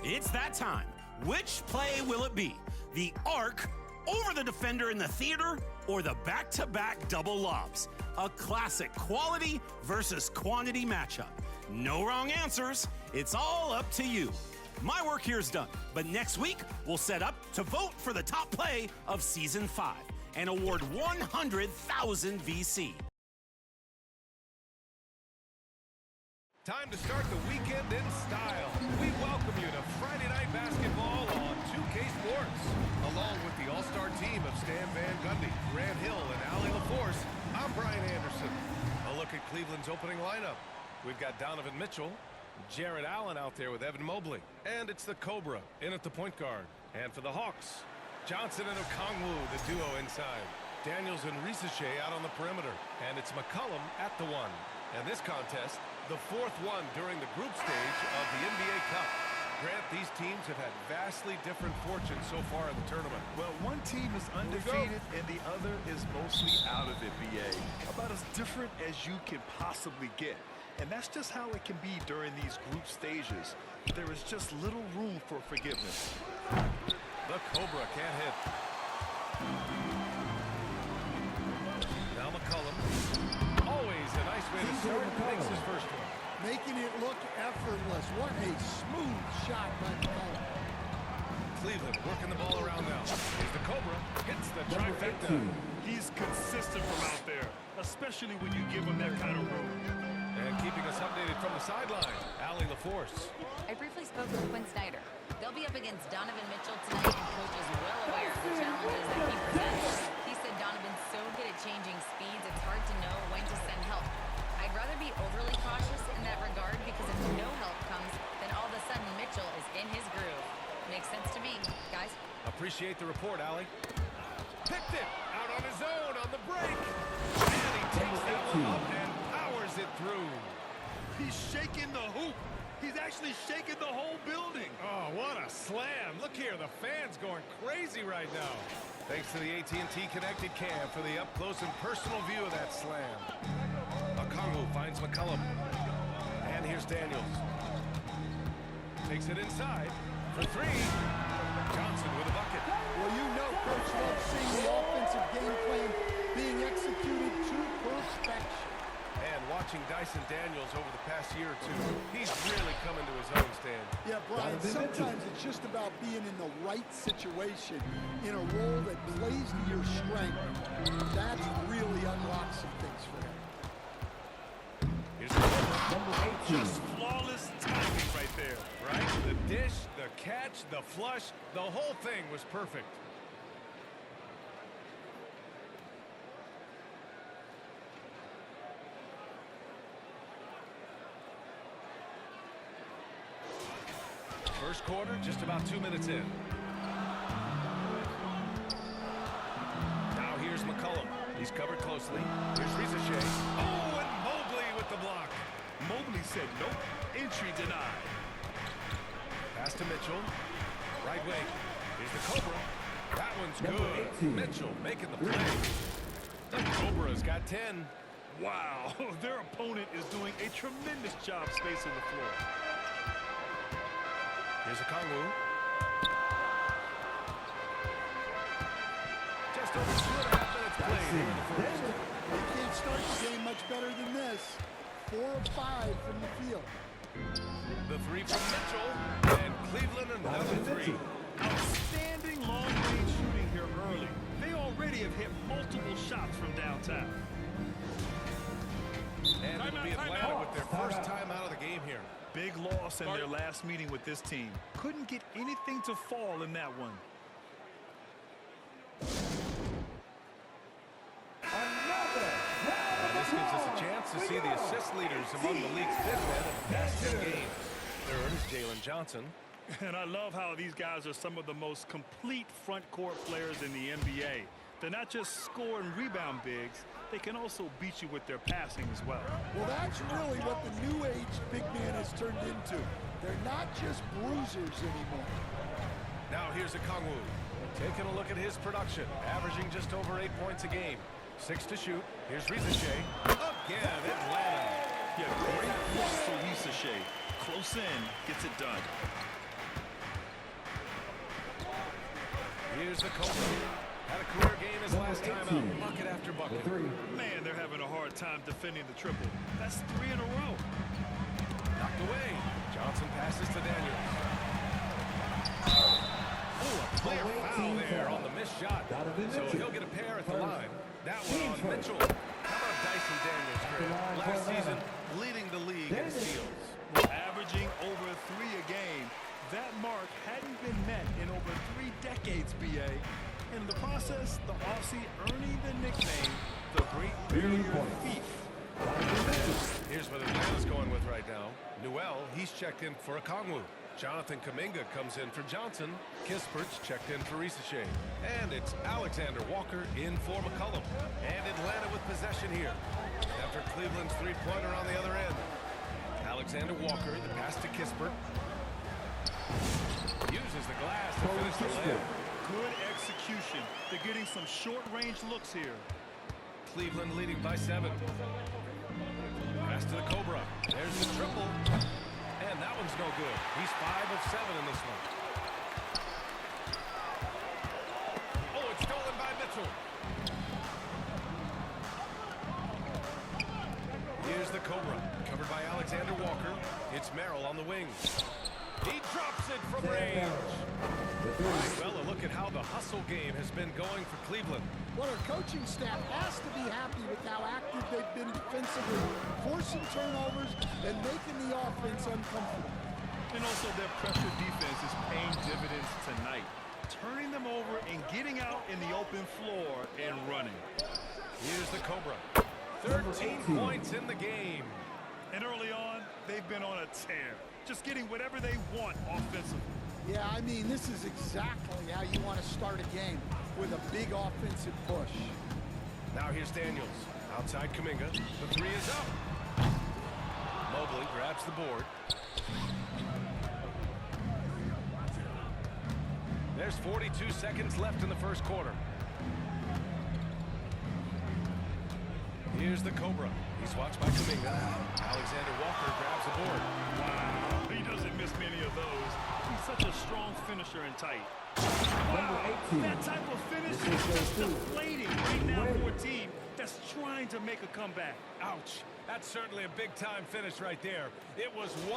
It's that time. Which play will it be? The arc over the defender in the theater or the back-to-back double lobs? A classic quality versus quantity matchup. No wrong answers. It's all up to you. My work here's done, but next week we'll set up to vote for the top play of Season 5 and award 100,000 VC. Time to start the weekend in style. We welcome you to Friday Night Basketball on 2K Sports. Along with the all-star team of Stan Van Gundy, Grant Hill, and Allie LaForce, I'm Brian Anderson. A look at Cleveland's opening lineup. We've got Donovan Mitchell, Jarrett Allen out there with Evan Mobley. And it's the Cobra in at the point guard. And for the Hawks, Johnson and Okongwu, the duo inside. Daniels and Risache out on the perimeter. And it's McCollum at the one. And this contest, the fourth one during the group stage of the NBA Cup. Grant, these teams have had vastly different fortunes so far in the tournament. Well, one team is undefeated and the other is mostly out of it, BA. About as different as you can possibly get. And that's just how it can be during these group stages. There is just little room for forgiveness. The Cobra can't hit. Now McCollum. Always a nice way to start. Makes his first one. Making it look effortless. What a smooth shot by McCollum. Cleveland working the ball around now. Here's the Cobra. Hits the trifecta. He's consistent from out there, especially when you give him that kind of room. And keeping us updated from the sideline, Allie LaForce. I briefly spoke with Quinn Snyder. They'll be up against Donovan Mitchell tonight, and Coach is well aware of the challenges that he presents. He said Donovan's so good at changing speeds, it's hard to know when to send help. I'd rather be overly cautious in that regard because if no help comes, then all of a sudden Mitchell is in his groove. Makes sense to me, guys. Appreciate the report, Allie. Picked it out on his own on the break. And he takes that one up and powers it through. He's shaking the hoop. He's actually shaking the whole building. Oh, what a slam. Look here, the fans going crazy right now. Thanks to the AT&T Connected Cam for the up-close and personal view of that slam. Okongwu finds McCollum. And here's Daniels. Takes it inside for three. Johnson with a bucket. Well, you know Coach loves seeing the offensive game plan being executed to perfection. And watching Dyson Daniels over the past year or two, he's really coming to his own, Stan. Yeah, Brian, sometimes it's just about being in the right situation, in a role that plays to your strength. That's really unlocks some things for him. Here's the number 18. Just flawless timing right there. Right? The dish, the catch, the flush, the whole thing was perfect. First quarter, just about 2 minutes in. Now here's McCollum. He's covered closely. Here's Risache. Oh, and Mobley with the block. Mobley said nope. Entry denied. Pass to Mitchell. Right wing. Here's the Cobra. That one's good. Mitchell making the play. The Cobra's got 10. Wow, their opponent is doing a tremendous job spacing the floor. Here's Okongwu. Just over 2.5 minutes played here in the first. They can't start the game much better than this. 4 of 5 from the field. The three from Mitchell. And Cleveland another three. Outstanding long-range shooting here early. They already have hit multiple shots from downtown. And it'll be Atlanta with their first time out of the game here. Big loss in their last meeting with this team. Couldn't get anything to fall in that one. Now this gives us a chance to see the assist leaders among the league's big men in the past 10 games. Third is Jalen Johnson. And I love how these guys are some of the most complete front court players in the NBA. They're not just score and rebound bigs, they can also beat you with their passing as well. Well, that's really what the new age big man has turned into. They're not just bruisers anymore. Now here's Okongwu. Taking a look at his production, averaging just over 8 points a game. 6 to shoot. Here's Risacher. Again, Atlanta. Yeah, great block for Risacher. Close in, gets it done. Here's the Cobra. Had a career game his last time out. Bucket after bucket. Man, they're having a hard time defending the triple. That's 3 in a row. Knocked away. Johnson passes to Daniels. Oh, a clear foul there on the missed shot. So he'll get a pair at the line. That one on Mitchell. How about Dyson Daniels, Greg? Last season, leading the league in steals. Averaging over 3 a game. That mark hadn't been met in over 3 decades, BA. In the process, the Aussie earning the nickname, the Great Barrier Thief. Here's what Atlanta's going with right now. Newell, he's checked in for Okongwu. Jonathan Kuminga comes in for Johnson. Kispert's checked in for Risacher. And it's Alexander Walker in for McCollum. And Atlanta with possession here. After Cleveland's three-pointer on the other end. Alexander Walker, the pass to Kispert. Uses the glass to finish the layup. Good execution. They're getting some short-range looks here. Cleveland leading by 7. Pass to the Cobra. There's the triple. And that one's no good. He's 5 of 7 in this one. Oh, it's stolen by Mitchell. Here's the Cobra. Covered by Alexander Walker. It's Merrill on the wing. He drops it from range. Well, a look at how the hustle game has been going for Cleveland. Well, our coaching staff has to be happy with how active they've been defensively, forcing turnovers and making the offense uncomfortable. And also their pressure defense is paying dividends tonight. Turning them over and getting out in the open floor and running. Here's the Cobra. 13 points in the game. And early on, they've been on a tear. Just getting whatever they want offensively. Yeah, I mean, this is exactly how you want to start a game, with a big offensive push. Now here's Daniels. Outside Kuminga. The 3 is up. Mobley grabs the board. There's 42 seconds left in the first quarter. Here's the Cobra. He's watched by Kuminga. Alexander Walker grabs the board. Wow, he doesn't miss many of those. He's such a strong finisher and tight. Wow, that type of finish is just deflating right now for a team that's trying to make a comeback. Ouch. That's certainly a big-time finish right there. It was one